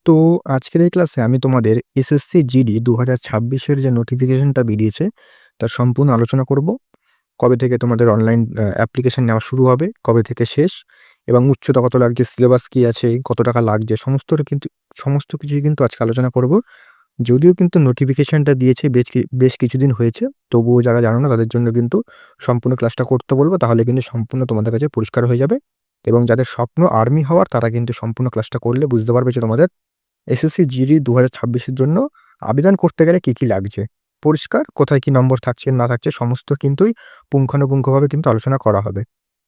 তো আজকের এই ক্লাসে আমি তোমাদের এসএসসি জিডি ২০২৬ এর যে নোটিফিকেশনটা বেরিয়েছে তার সম্পূর্ণ আলোচনা করব। কবে থেকে তোমাদের অনলাইন অ্যাপ্লিকেশন নেওয়া শুরু হবে, কবে থেকে শেষ এবং উচ্চতা কত লাগছে, সিলেবাস কি আছে, কত টাকা লাগছে, সমস্ত কিছুই কিন্তু আজকে আলোচনা করব। যদিও কিন্তু নোটিফিকেশনটা দিয়েছে বেশ কিছুদিন হয়েছে, তবুও যারা জানো না তাদের জন্য কিন্তু সম্পূর্ণ ক্লাসটা করতে বলবো, তাহলে কিন্তু সম্পূর্ণ তোমাদের কাছে পরিষ্কার হয়ে যাবে। এবং যাদের স্বপ্ন আর্মি হওয়ার তারা কিন্তু সম্পূর্ণ ক্লাসটা করলে বুঝতে পারবে যে তোমাদের এসএসসি জিডি ২০২৬ এর জন্য আবেদন করতে গেলে কি, কি লাগছে? পরিষ্কার কোথায় কি নম্বর থাকছে না থাকছে সমস্ত কিন্তুই পুঙ্খানুপুঙ্খভাবে কিন্তু আলোচনা করা হবে।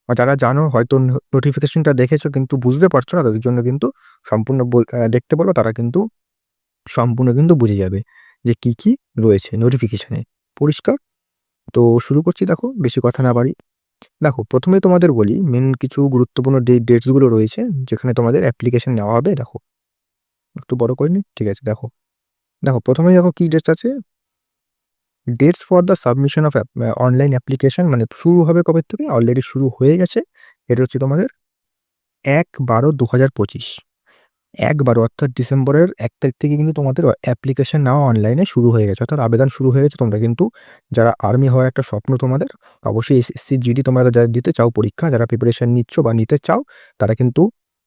আর যারা জানো হয়তো নোটিফিকেশনটা দেখেছো কিন্তু বুঝতে পারছো না তাদের জন্য কিন্তু সম্পূর্ণ দেখতে বলো, তারা কিন্তু সম্পূর্ণ কিন্তু বুঝে যাবে যে কি, কি রয়েছে নোটিফিকেশনে। পরিষ্কার? তো শুরু করছি, দেখো বেশি কথা না বাড়িয়ে। দেখো ১ম এ তোমাদের বলি মেইন কিছু গুরুত্বপূর্ণ ডেটস গুলো রয়েছে যেখানে তোমাদের অ্যাপ্লিকেশন নেওয়া হবে। দেখো একটু বড় করে নিই। ঠিক আছে, দেখো। দেখো ১ম এ দেখো কি ডেটস আছে? Dates for the submission of online application, মানে শুরু হবে কবে থেকে? অলরেডি শুরু হয়ে গেছে। এটা হচ্ছে তোমাদের ১/১২/২০২৫। ১/১২ অর্থাৎ ডিসেম্বরের ১ তারিখ থেকে কিন্তু তোমাদের অ্যাপ্লিকেশন নেওয়া অনলাইনে শুরু হয়ে গেছে। অর্থাৎ আবেদন শুরু হয়ে গেছে। তোমরা কিন্তু যারা আর্মি হওয়ার একটা স্বপ্ন তোমাদের, অবশ্যই এসএসসি জিডি তোমরা যারা দিতে চাও পরীক্ষা, যারা প্রিপারেশন নিচ্ছ বা নিতে চাও, তারা কিন্তু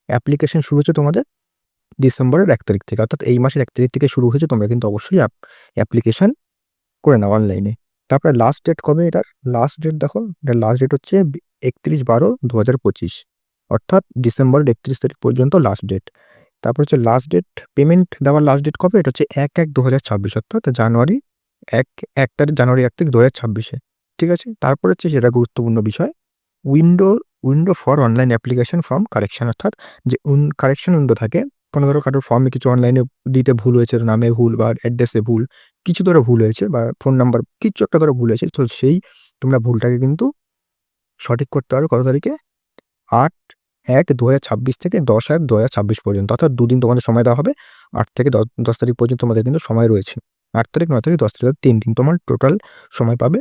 অ্যাপ্লিকেশন শুরু হচ্ছে তোমাদের ডিসেম্বরের ১ তারিখ থেকে। অর্থাৎ এই মাসের ১ তারিখ থেকে শুরু হয়েছে। তোমরা কিন্তু অবশ্যই অ্যাপ্লিকেশন করে নাও অনলাইনে। তারপরে লাস্ট ডেট কবে এটার? লাস্ট ডেট দেখো, এটার লাস্ট ডেট হচ্ছে ৩১/১২/২০২৫। অর্থাৎ ডিসেম্বরের ৩১ তারিখ পর্যন্ত লাস্ট ডেট। তারপর হচ্ছে লাস্ট ডেট পেমেন্ট দেওয়ার লাস্ট ডেট কবে? এটা হচ্ছে ১/১/২০২৬, অর্থাৎ জানুয়ারি ১ তারিখ, জানুয়ারি ১ তারিখ ২০২৬ এ। ঠিক আছে? তারপর হচ্ছে যেটা গুরুত্বপূর্ণ বিষয়, window window for online application form correction, অর্থাৎ যে কারেকশন উইন্ডো থাকে, কোনো ধরো কারোর ফর্মে কিছু অনলাইনে দিতে ভুল হয়েছে, নামে ভুল বা অ্যাড্রেসে ভুল, কিছু ধরো ভুল হয়েছে বা ফোন নাম্বার কিচ্ছু একটা ধরো ভুল হয়েছে। তো সেই তোমরা ভুলটাকে কিন্তু সঠিক করতে পারবে কত তারিখে? ৮/১/২০২৬ থেকে ১০/১/২০২৬ পর্যন্ত। অর্থাৎ ২ দিন তোমাদের সময় দেওয়া হবে। ৮ থেকে ১০ তারিখ পর্যন্ত তোমাদের কিন্তু সময় রয়েছে। ৮ তারিখ, ৯ তারিখ, ১০ তারিখ, ৩ দিন তোমার টোটাল সময় পাবে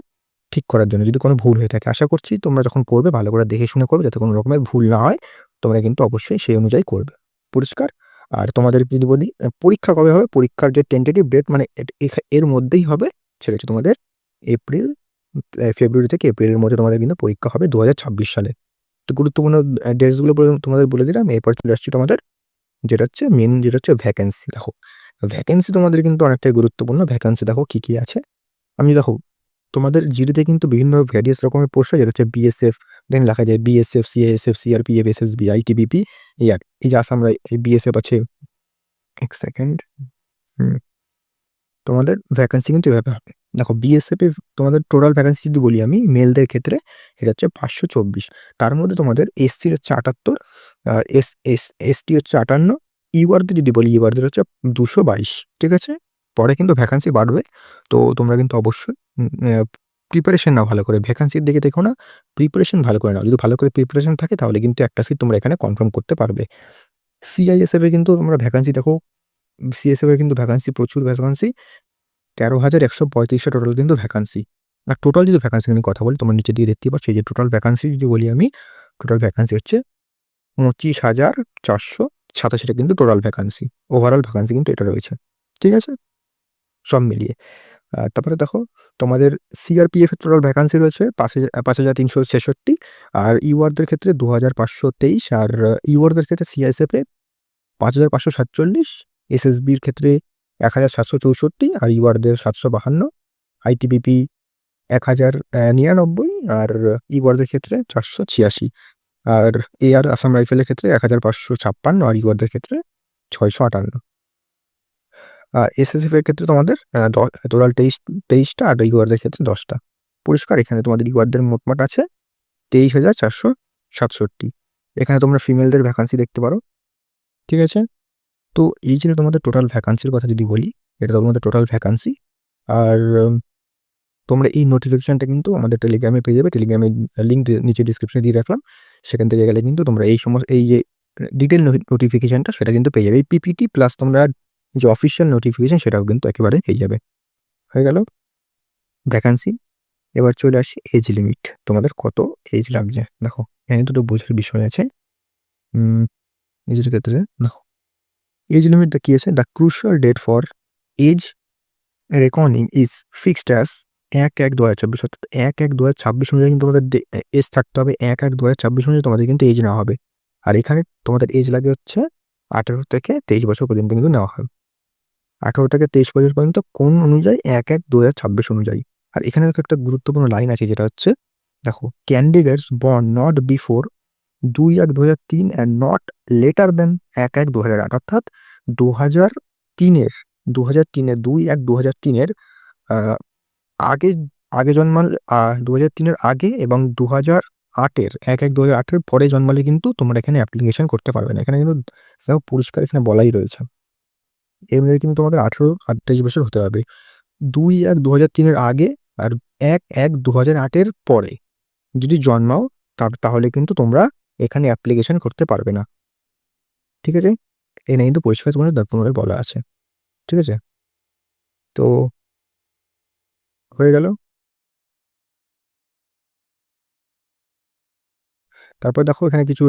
ঠিক করার জন্য। যদি কোনো ভুল হয়ে থাকে, আশা করছি তোমরা যখন করবে ভালো করে দেখে শুনে করবে যাতে কোনো রকমের ভুল না হয়। তোমরা কিন্তু অবশ্যই সেই অনুযায়ী করবে। পরিষ্কার? আর তোমাদের যদি বলি পরীক্ষা কবে হবে? পরীক্ষার যে টেন্টেটিভ ডেট, মানে এর মধ্যেই হবে। সেটা হচ্ছে তোমাদের এপ্রিল, ফেব্রুয়ারি থেকে এপ্রিলের মধ্যে তোমাদের কিন্তু পরীক্ষা হবে ২০২৬ সালে। তো গুরুত্বপূর্ণ ডেটস গুলো তোমাদের বলে দিলাম। এরপর চলে আসছি তোমাদের যেটা হচ্ছে মেইন, যেটা হচ্ছে ভ্যাকেন্সি। দেখো ভ্যাকেন্সি তোমাদের কিন্তু অনেকটাই গুরুত্বপূর্ণ। ভ্যাকেন্সি দেখো কি, কি আছে। আমি দেখো তোমাদের জিডিতে কিন্তু বিভিন্ন ভ্যারিয়াস রকমের পোস্ট হয়, যেটা হচ্ছে বিএসএফ, দেন লেখা যায় BSF, CISF, CRPF, SSB, ITBP, এই যে আসাম এই বিএসএফ আছে। ১ সেকেন্ড। হুম, তোমাদের ভ্যাকেন্সি কিন্তু এভাবে হবে। দেখো বিএসএফ এ তোমাদের টোটাল ভ্যাকেন্সি যদি বলি আমি মেলদের ক্ষেত্রে, এটা হচ্ছে ৫২৪। তার মধ্যে তোমাদের এসসির হচ্ছে ৭৮, এসটি হচ্ছে ৫৮, ইউআরদের যদি বলি ইউআরদের হচ্ছে ২২২। ঠিক আছে? পরে কিন্তু ভ্যাকেন্সি বাড়বে। তো তোমরা কিন্তু অবশ্যই প্রিপারেশন নাও ভালো করে। ভ্যাকেন্সির দিকে দেখো না, প্রিপারেশন ভালো করে নাও। যদি ভালো করে প্রিপারেশন থাকে তাহলে কিন্তু একটা সিট তোমরা এখানে কনফার্ম করতে পারবে। সিআইএসএফ এ কিন্তু তোমরা ভ্যাকেন্সি দেখো, সিএসএফ এর কিন্তু ভ্যাকেন্সি, প্রচুর ভ্যাকেন্সি। ১৩,১৩৫ টা টোটাল কিন্তু ভ্যাকান্সি। আর টোটাল যদি ভ্যাকান্সি আমি কথা বলি, তোমরা নিচের দিকে দেখতেই পাচ্ছ এই যে টোটাল ভ্যাকান্সি যদি বলি আমি, টোটাল ভ্যাকান্সি হচ্ছে ২৫,৪৮৭ টা কিন্তু টোটাল ভ্যাকান্সি। ওভারঅল ভ্যাকান্সি কিন্তু এটা রয়েছে। ঠিক আছে? সব মিলিয়ে। তারপরে দেখো তোমাদের সিআরপিএফ এর টোটাল ভ্যাকান্সি রয়েছে ৫,৩৬৬। আর ইউআরদের ক্ষেত্রে ২,৫২৩। আর ইউআরদের ক্ষেত্রে সিআইএসএফ এ ৫,৫৪৭, এসএসবির ক্ষেত্রে ১,৭৬৪ আর ইউআরদের ৭৫২, আইটিবিপি ১,০৯৯ আর ইউআরদের ক্ষেত্রে ৪৮৬। আর এআর আসাম রাইফেলের ক্ষেত্রে ১,৫৫৬ আর ইউআরদের ক্ষেত্রে ৬৫৮। এসএসএফ এর ক্ষেত্রে তোমাদের টোটাল ২৩টা আর ইউআরদের ক্ষেত্রে ১০টা। পরিষ্কার? এখানে তোমাদের ইউআরদের মোটমাট আছে ২৩,৪৬৭। এখানে তোমরা ফিমেলদের ভ্যাকান্সি দেখতে পারো। ঠিক আছে? তো এই ছিল তোমাদের টোটাল ভ্যাকান্সির কথা যদি বলি, এটা তোমাদের টোটাল ভ্যাকান্সি। আর তোমরা এই নোটিফিকেশনটা কিন্তু আমাদের টেলিগ্রামে পেয়ে যাবে। টেলিগ্রামের লিঙ্ক নিচে ডিসক্রিপশনে দিয়ে রাখলাম। সেখান থেকে গেলে কিন্তু তোমরা এই যে ডিটেইল নোটিফিকেশনটা সেটা কিন্তু পেয়ে যাবে। এই পিপিটি প্লাস তোমরা যে অফিসিয়াল নোটিফিকেশন সেটাও কিন্তু একেবারে পেয়ে যাবে। হয়ে গেল ভ্যাকান্সি। এবার চলে আসি এজ লিমিট। তোমাদের কত এজ লাগছে? দেখো এখানে দুটো বোঝার বিষয় আছে। এজের ক্ষেত্রে দেখো এজ লিমিটটা কি আছে? The crucial date for age reckoning is fixed as ১/১/২০২৬, অর্থাৎ ১/১/২০২৬ অনুযায়ী কিন্তু তোমাদের এজ থাকতে হবে। ১/১/২০২৬ অনুযায়ী তোমাদের কিন্তু এজ নেওয়া হবে। আর এখানে তোমাদের এজ লাগে হচ্ছে ১৮ থেকে ২৩ বছর পর্যন্ত কিন্তু নেওয়া হয়। ১৮ থেকে ২৩ বছর পর্যন্ত কোন অনুযায়ী? ১/১/২০২৬ অনুযায়ী। আর এখানে দেখো একটা গুরুত্বপূর্ণ লাইন আছে, যেটা হচ্ছে দেখো, ক্যান্ডিডেটস বর্ন নট বিফোর ২/১/২০০৩ অ্যান্ড নট লেটার দেন ১/১/২০০৮, অর্থাৎ ২০০৩-এর ২/১/২০০৩-এর আগে আগে জন্মালে ২০০৩-এর আগে এবং ২০০৮-এর ১/১/২০০৮-এর পরে জন্মালে কিন্তু তোমরা এখানে অ্যাপ্লিকেশন করতে পারবে না। এখানে কিন্তু দেখো পরিষ্কার এখানে বলাই রয়েছে। এর মধ্যে কিন্তু তোমাদের ১৮ আর ২৩ বছর হতে হবে। ২/১/২০০৩-এর আগে আর ১/১/২০০৮-এর পরে যদি জন্মাও তাহলে কিন্তু তোমরা এখানে অ্যাপ্লিকেশন করতে পারবে না। ঠিক আছে? এখানে কিন্তু পরিষ্কার তোমাদের বলা আছে। ঠিক আছে? তো হয়ে গেল। তারপর দেখো এখানে কিছু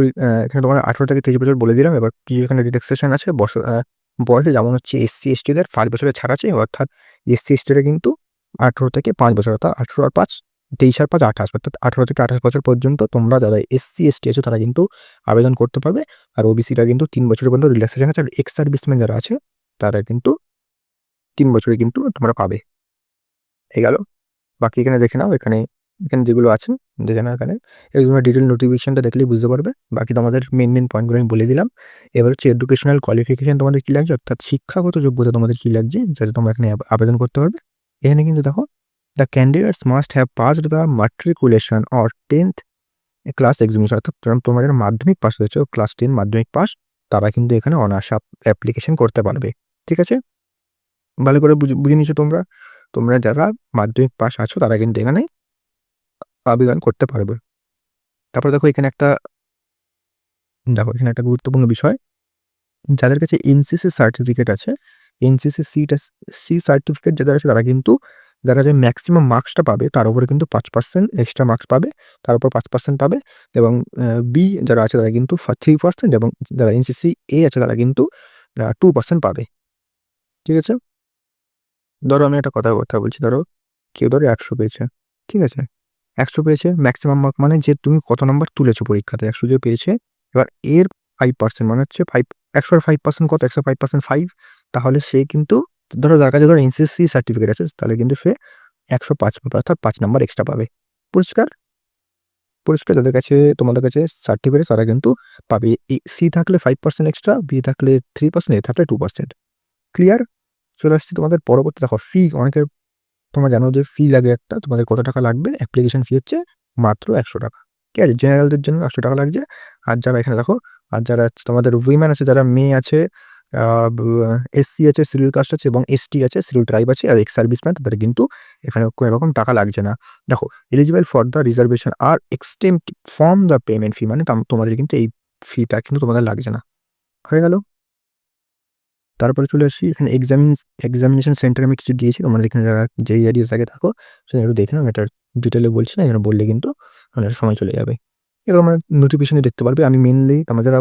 এখানে তোমার ১৮ থেকে ৩০ বছর বলে দিলাম। এবার কিছু এখানে রিল্যাক্সেশন আছে বয়সে, যেমন হচ্ছে SC/ST-দের ৫ বছরের ছাড় আছে, অর্থাৎ SC/ST-রা কিন্তু ১৮ থেকে ৫ বছর, অর্থাৎ ১৮ আর ৫ ২৩ আর ৫ ২৮, অর্থাৎ ১৮ থেকে ২৮ বছর পর্যন্ত তোমরা যারা SC/ST আছো তারা কিন্তু আবেদন করতে পারবে। আর OBC-রা কিন্তু ৩ বছরের পর্যন্ত রিল্যাক্সেশন আছে। আর এক্স সার্ভিসম্যান যারা আছে তারা কিন্তু ৩ বছরে কিন্তু তোমরা পাবে। হয়ে গেল। বাকি এখানে দেখে নাও, এখানে যেগুলো আছে দেখে নাও। এখানে তোমরা ডিটেল নোটিফিকেশনটা দেখলেই বুঝতে পারবে। বাকি তোমাদের মেন পয়েন্টগুলো আমি বলে দিলাম। এবার হচ্ছে এডুকেশনাল কোয়ালিফিকেশন তোমাদের কী লাগছে, অর্থাৎ শিক্ষাগত যোগ্যতা তোমাদের কী লাগছে যাতে তোমরা এখানে আবেদন করতে পারবে। এখানে কিন্তু দেখো, the candidates must have passed the matriculation or 10th class examination, অর্থাৎ তোমরা যারা মাধ্যমিক পাস হয়েছো, ক্লাস 10 মাধ্যমিক পাস, তারা কিন্তু এখানে অনায়াসে অ্যাপ্লিকেশন করতে পারবে। ঠিক আছে? ভালো করে বুঝে নিয়েছো তোমরা। তোমরা যারা মাধ্যমিক পাস আছো তারা কিন্তু এখানে আবেদন করতে পারবে। তারপর দেখো এখানে একটা গুরুত্বপূর্ণ বিষয়, যাদের কাছে NCC সার্টিফিকেট আছে, NCC সি সার্টিফিকেট যাদের আছে তারা কিন্তু যারা যে ম্যাক্সিমাম মার্কসটা পাবে তার উপরে কিন্তু 5% এক্সট্রা মার্কস পাবে, তার উপর 5% পাবে। এবং বি যারা আছে তারা কিন্তু 3%, এবং যারা NCC A আছে তারা কিন্তু 2% পাবে। ঠিক আছে? ধরো আমি একটা কথা বলছি, ধরো কেউ ১০০ পেয়েছে। ঠিক আছে? ১০০ পেয়েছে ম্যাক্সিমাম মার্ক, মানে যে তুমি কত নাম্বার তুলেছো পরীক্ষাতে। ১০০ যে পেয়েছে, এবার এর 5% মানে হচ্ছে ১০০ এর 5% কত? ১০০ 5%, তাহলে সে কিন্তু ধরো যার কাছে NCC সার্টিফিকেট আছে তাহলে কিন্তু সে ১০৫ পাবে, অর্থাৎ ৫ নাম্বার এক্সট্রা পাবে। পরিষ্কার? যাদের কাছে তোমাদের কাছে সার্টিফিকেট তারা কিন্তু পাবে। সি থাকলে 5% এক্সট্রা, বি থাকলে 3%, এ থাকলে 2%। ক্লিয়ার? চলে আসছি তোমাদের পরবর্তী। দেখো ফি, অনেকের তোমরা জানো যে ফি লাগে একটা। তোমাদের কত টাকা লাগবে? অ্যাপ্লিকেশন ফি হচ্ছে মাত্র ১০০ টাকা। ঠিক আছে? জেনারেলদের জন্য ১০০ টাকা লাগছে। আর যারা এখানে দেখো, আর যারা তোমাদের উইমেন আছে, যারা মেয়ে আছে, SC আছে, শিডিউল কাস্ট আছে, এবং ST আছে, শিডিউল ট্রাইব আছে, আর এক্স সার্ভিসম্যান, তাদের কিন্তু এখানে কোনো রকম টাকা লাগছে না। দেখো, এলিজিবল ফর দ্য রিজার্ভেশন আর exempt from the payment fee, মানে তোমাদের কিন্তু এই ফিটা কিন্তু তোমাদের লাগছে না। হয়ে গেল? তারপরে চলে আসি এখানে এক্সামিনেশন সেন্টার আমি কিছু দিয়েছি। তোমাদের এখানে যারা যেই এরিয়া থেকে থাকো সেটা একটু দেখে নাও। এটার ডিটেলে বলছি না, এখানে বললে কিন্তু অনেক সময় চলে যাবে। এবার আমরা নোটিফিকেশনে দেখতে পারবে। আমি মেনলি তোমরা যারা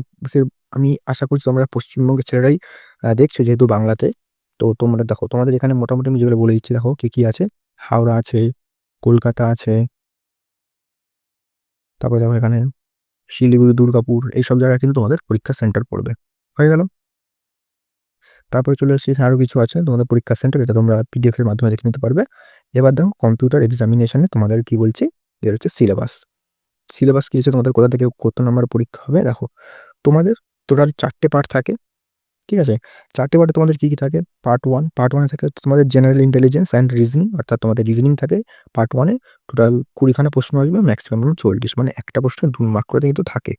আমি আশা করছি তোমরা পশ্চিমবঙ্গের ছেলেরাই দেখছো, যেহেতু বাংলাতে। তো তোমরা দেখো, তোমাদের এখানে মোটামুটি আমি যেগুলো বলে দিচ্ছি, দেখো কী আছে। হাওড়া আছে, কলকাতা আছে, তারপরে দেখো এখানে শিলিগুড়ি, দুর্গাপুর, এইসব জায়গায় কিন্তু তোমাদের পরীক্ষা সেন্টার পড়বে। হয়ে গেল? তারপরে চলে আসছি এখানে আরও কিছু আছে তোমাদের পরীক্ষা সেন্টার, এটা তোমরা PDF এর মাধ্যমে দেখে নিতে পারবে। এবার দেখো কম্পিউটার এক্সামিনেশনে তোমাদের কি বলছি, এর হচ্ছে সিলেবাস কি আছে, তোমাদের কোথা থেকে কত নাম্বার পরীক্ষা হবে। দেখো, তোমাদের টোটাল 4টে পার্ট থাকে। ঠিক আছে? 4টে পার্টে তোমাদের কী থাকে? পার্ট 1 থাকে তোমাদের জেনারেল ইন্টেলিজেন্স অ্যান্ড রিজনিং, অর্থাৎ তোমাদের রিজনিং থাকে পার্ট 1-এ। টোটাল 20খানা প্রশ্ন আসবে, ম্যাক্সিমাম 40, মানে একটা প্রশ্নে 2 মার্ক করে কিন্তু থাকে।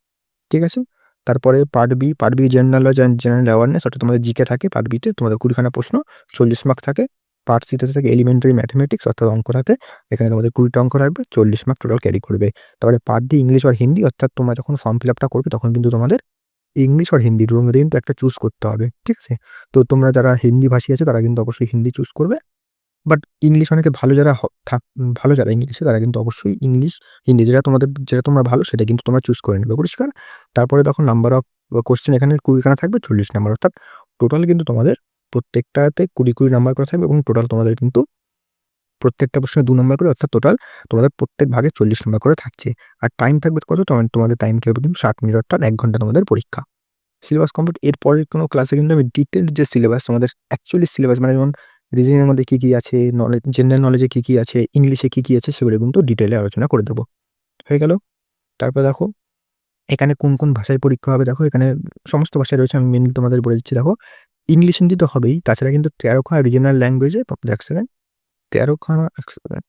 ঠিক আছে? তারপরে part B general knowledge and general awareness, অর্থাৎ তোমাদের জিকে থাকে। পার্ট বিতে তোমাদের 20খানা প্রশ্ন, 40 মার্ক থাকে। পার্ট সিতে থাকে এলিমেন্টারি ম্যাথমেটিক্স, অর্থাৎ অঙ্ক থাকে। এখানে তোমাদের 20টা অঙ্ক থাকবে, 40 মার্ক টোটাল ক্যারি করবে। তারপরে পার্ট ডি ইংলিশ আর হিন্দি, অর্থাৎ তোমরা যখন ফর্ম ফিল আপটা করবে তখন কিন্তু তোমাদের ইংলিশ আর হিন্দি দুটোর মধ্যে কিন্তু একটা চুজ করতে হবে। ঠিক আছে? তো তোমরা যারা হিন্দি ভাষী আছে তারা কিন্তু অবশ্যই হিন্দি চুজ করবে। বাট ইংলিশ অনেকে ভালো যারা ভালো যারা ইংলিশে, তারা কিন্তু অবশ্যই ইংলিশ, হিন্দি যেটা তোমরা ভালো সেটা কিন্তু তোমরা চুজ করে নেবে। পরিষ্কার? তারপরে দেখো নাম্বার অফ কোশ্চেন এখানে 20খানা থাকবে, 40 নাম্বার, অর্থাৎ টোটাল কিন্তু তোমাদের প্রত্যেকটাতে 20 নাম্বার করে থাকবে এবং টোটাল তোমাদের কিন্তু প্রত্যেকটা প্রশ্নে 2 নাম্বার করে, অর্থাৎ টোটাল তোমাদের প্রত্যেক ভাগে 40 নাম্বার করে থাকছে। আর টাইম থাকবে কত? তোমাদের টাইম কি হবে কিন্তু 60 মিনিট, অর্থাৎ 1 ঘন্টা তোমাদের পরীক্ষা। Syllabus complete. এর পরের কোনো ক্লাসে কিন্তু আমি ডিটেইলড যে সিলেবাস, তোমাদের অ্যাকচুয়ালি সিলেবাস মানে যেমন রিজনিং এর মধ্যে কি আছে, জেনারেল নলেজে কি আছে, ইংলিশে কি আছে, সেগুলো কিন্তু ডিটেইলে আলোচনা করে দেব। হয়ে গেল? তারপর দেখো এখানে কোন ভাষায় পরীক্ষা হবে। দেখো এখানে সমস্ত ভাষায় রয়েছে, আমি মেইনলি তোমাদের বলে দিচ্ছি। দেখো ইংলিশ, হিন্দি তো হবেই, তাছাড়া কিন্তু 13 খানা রিজিওনাল ল্যাঙ্গুয়েজে, 1 সেকেন্ড, 13 খানা 1 সেকেন্ড,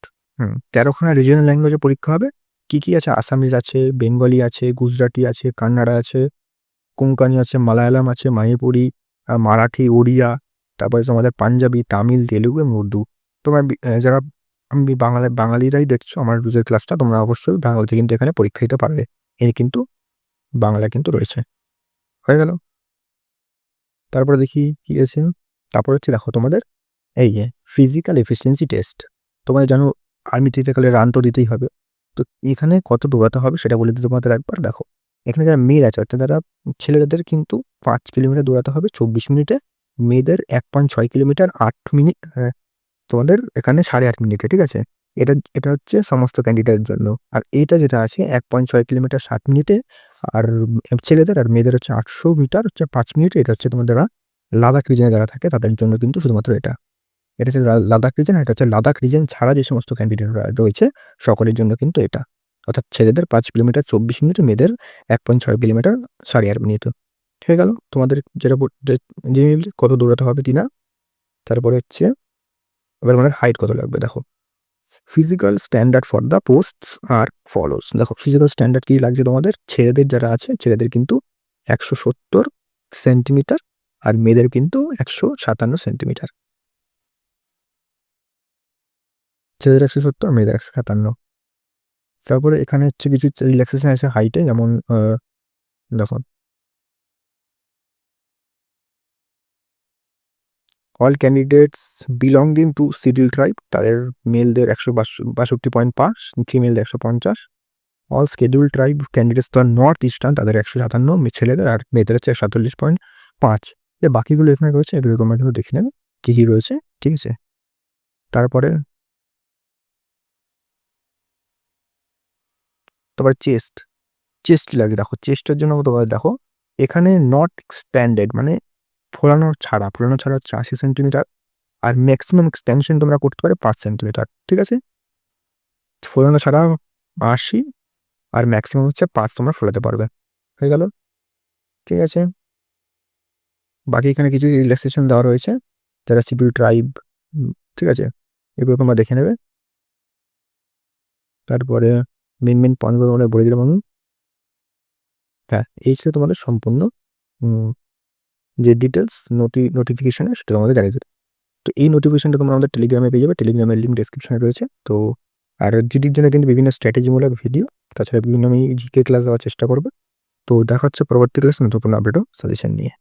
13 খানা রিজিওনাল ল্যাঙ্গুয়েজে পরীক্ষা হবে। কি আছে? আসামিজ আছে, বেঙ্গলি আছে, গুজরাটি আছে, কান্নাড়া আছে, কোঙ্কানি আছে, মালায়ালাম আছে, মণিপুরি, মারাঠি, ওড়িয়া, তারপরে তোমাদের পাঞ্জাবি, তামিল, তেলুগু এবং উর্দু। তোমরা যারা বাঙালিরাই দেখছো আমার রোজের ক্লাসটা, তোমরা অবশ্যই বাঙালিতে কিন্তু এখানে পরীক্ষা দিতে পারবে। এর কিন্তু বাংলা কিন্তু রয়েছে। হয়ে গেল? তারপরে দেখি কি আছে। তারপর হচ্ছে দেখো তোমাদের এই যে ফিজিক্যাল এফিসিয়েন্সি টেস্ট। তোমরা জানো আর্মিতে দিতে গেলে রান তো দিতেই হবে। তো এখানে কত দৌড়াতে হবে সেটা বলে দিই তোমাদের একবার। দেখো এখানে যারা মেয়ের আছে, অর্থাৎ যারা ছেলেদের কিন্তু 5 কিলোমিটার দৌড়াতে হবে 24 মিনিটে, মেয়েদের 1.6 কিলোমিটার 8 মিনিট, তোমাদের এখানে 8.5 মিনিটে, ঠিক আছে? এটা হচ্ছে সমস্ত ক্যান্ডিডেটের জন্য। আর এইটা যেটা আছে 1.6 কিলোমিটার 7 মিনিটে, আর ছেলেদের আর মেয়েদের হচ্ছে 800 মিটার হচ্ছে 5 মিনিটে। এটা হচ্ছে তোমাদের লাদাখ রিজনে যারা থাকে তাদের জন্য কিন্তু শুধুমাত্র এটা হচ্ছে লাদাখ রিজন। এটা হচ্ছে লাদাখ রিজন ছাড়া যে সমস্ত ক্যান্ডিডেটরা রয়েছে সকলের জন্য কিন্তু এটা, অর্থাৎ ছেলেদের 5 কিলোমিটার 24 মিনিট, মেয়েদের 1.6 কিলোমিটার 8.5 মিনিট। হয়ে গেল তোমাদের যেটা কত দৌড়াতে হবে কিনা। তারপরে হচ্ছে এবার আমাদের হাইট কত লাগবে। দেখো physical standard for the posts are follows. দেখো ফিজিক্যাল স্ট্যান্ডার্ড কি লাগছে তোমাদের, ছেলেদের যারা আছে ছেলেদের কিন্তু 170 সেন্টিমিটার, আর মেয়েদের কিন্তু 157 সেন্টিমিটার। ছেলেদের 170, মেয়েদের 157। তারপরে এখানে হচ্ছে কিছু রিল্যাক্সেশন আছে হাইটে, যেমন দেখো all candidates belonging to schedule tribe, তাদের মেলদের 162.5, ফিমেলদের 150। অল শিডিউল ট্রাইব ক্যান্ডিডেটস তো নর্থ ইস্টার্ন, তাদের 157 ছেলেদের, আর মেয়েদের হচ্ছে 47.5। যে বাকিগুলো এখানে রয়েছে এগুলো তোমরা কিন্তু দেখে নেবে কি রয়েছে, ঠিক আছে? তারপরে চেস্ট কি লাগে। দেখো চেস্টের জন্য তোমার দেখো এখানে নট এক্সপ্যান্ডেড মানে ফোলানো ছাড়া হচ্ছে 80 সেন্টিমিটার, আর ম্যাক্সিমাম এক্সটেনশন তোমরা করতে পারো 5 সেন্টিমিটার, ঠিক আছে? ফোলানো ছাড়া 80, আর ম্যাক্সিমাম হচ্ছে 5 তোমরা ফোলাতে পারবে। হয়ে গেল, ঠিক আছে? বাকি এখানে কিছু রিল্যাক্সেশন দেওয়া রয়েছে যারা শিডিউল ট্রাইব, ঠিক আছে? এগুলো তোমরা দেখে নেবে। তারপরে মেন পয়েন্টগুলো তোমরা বলে দিলাম আমি। হ্যাঁ, এই ছিল তোমাদের সম্পূর্ণ যে ডিটেলস নোটিফিকেশনে, সেটা তোমাদের জানিয়ে দেবে। তো এই নোটিফিকেশনটা তোমরা আমাদের টেলিগ্রামে পেয়ে যাবে, টেলিগ্রামের লিঙ্ক ডেসক্রিপশনে রয়েছে। তো আর জিডির জন্য কিন্তু বিভিন্ন স্ট্র্যাটেজিমূলক ভিডিও, তাছাড়া বিভিন্ন আমি জিকে ক্লাস দেওয়ার চেষ্টা করবো। তো দেখা হচ্ছে পরবর্তী ক্লাসে নতুন আপডেট ও সাজেশন নিয়ে।